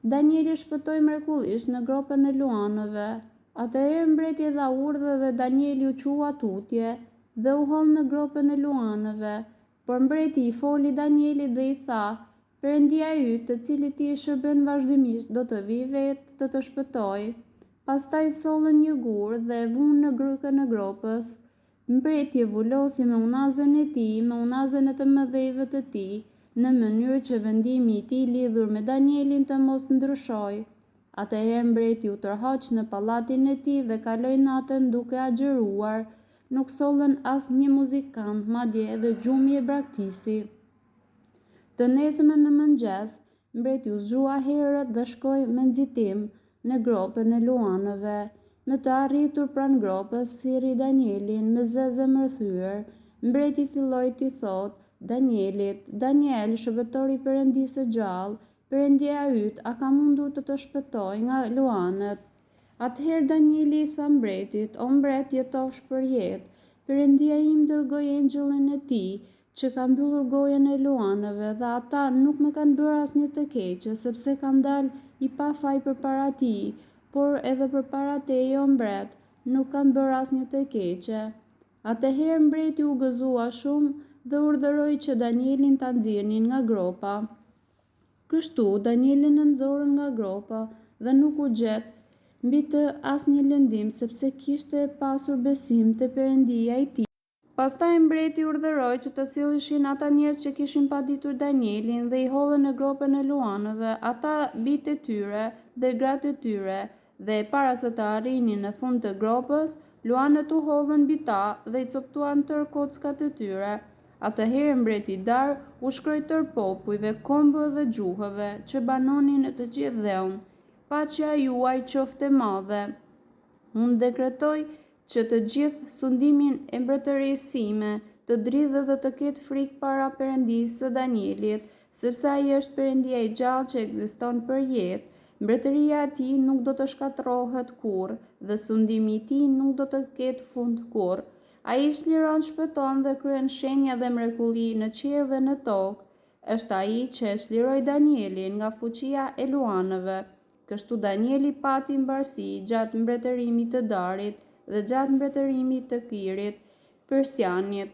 Danieli shpëtoi mrekullisht në gropën e luanëve. Atëherë mbreti dha urdhë dhe Danieli u qua tutje dhe u holl në gropën e luanëve. Por mbreti i foli Danielit dhe i tha: "Perëndia yt, të cilit ti i shërben vazhdimisht, do të vijë vetë të shpëtojë." Pastaj sollën një gur dhe e vunë në grykën e gropës. Mbreti e vulosi me unazën e tij, me unazën e të mëdhejve të tij, në mënyrë që vendimi i tij lidhur me Danielin të mos ndryshojë. Atëherë mbreti u tërhoq në pallatin e tij dhe kaloi natën duke agjëruar. Nuk sollën asnjë muzikant, madje edhe gjumi e braktisi. Të nesërmen në mëngjes, mbreti u zgjua herët dhe shkoi me nxitim në gropën e luanëve. Me të arritur pranë gropës, thirrri Danielin me zë zemërthyer. Mbreti filloi t'i thotë Danielit: "Daniel, shërbëtori i Perëndisë së gjallë, Perëndia yt a ka mundur të shpëtojë nga luanët?" Atëherë Danieli i tha mbretit: "O mbret, jetofsh për jetë. Perëndia im dërgoi engjëllin e tij, që ka mbyllur gojën e luanëve dhe ata nuk më kanë bërë asnjë të keqe, sepse kam dalë i pa faj përpara tij, por edhe përpara teje o mbret, nuk kam bërë asnjë të keqe." Atëherë mbreti u gëzua shumë dhe urdhëroi që Danielin ta nxirrnin nga gropa. Kështu Danieli në nxorën nga gropa dhe nuk u gjet mbi të asnjë lëndim sepse kishte pasur besim te Perëndia i tij. Pastaj mbreti urdhëroi që të silleshin ata njerëz që kishin paditur Danielin dhe i hollën në gropën e luanëve, ata bijtë e tyre dhe gratë e tyre, dhe para se të arrinin në fund të gropës, luanët u hollën mbi ta dhe i coptuan tërë kockat e tyre. Atëherë mbreti i dar u shkroi tërë popujve, kombëve dhe gjuhëve që banonin në të gjithë dheun: "Paqja juaj qoftë e madhe. Unë dekretoj që të gjithë sundimin e mbretërisë sime të dridhë dhe të ketë frikë para Perëndisë së Danielit, sepse ai është Perëndia i gjallë që ekziston për jetë. Mbretëria e tij nuk do të shkatërrohet kurrë dhe sundimi i tij nuk do të ketë fund kurrë. Ai çliron, shpëton dhe kryen shenja dhe mrekulli në qiell dhe në tokë. Është ai që e çliroi Danielin nga fuqia e luanëve." Kështu Danieli pati mbarësi gjatë mbretërimit të darit dhe gjatë mbretërimit të Kirit Persianit.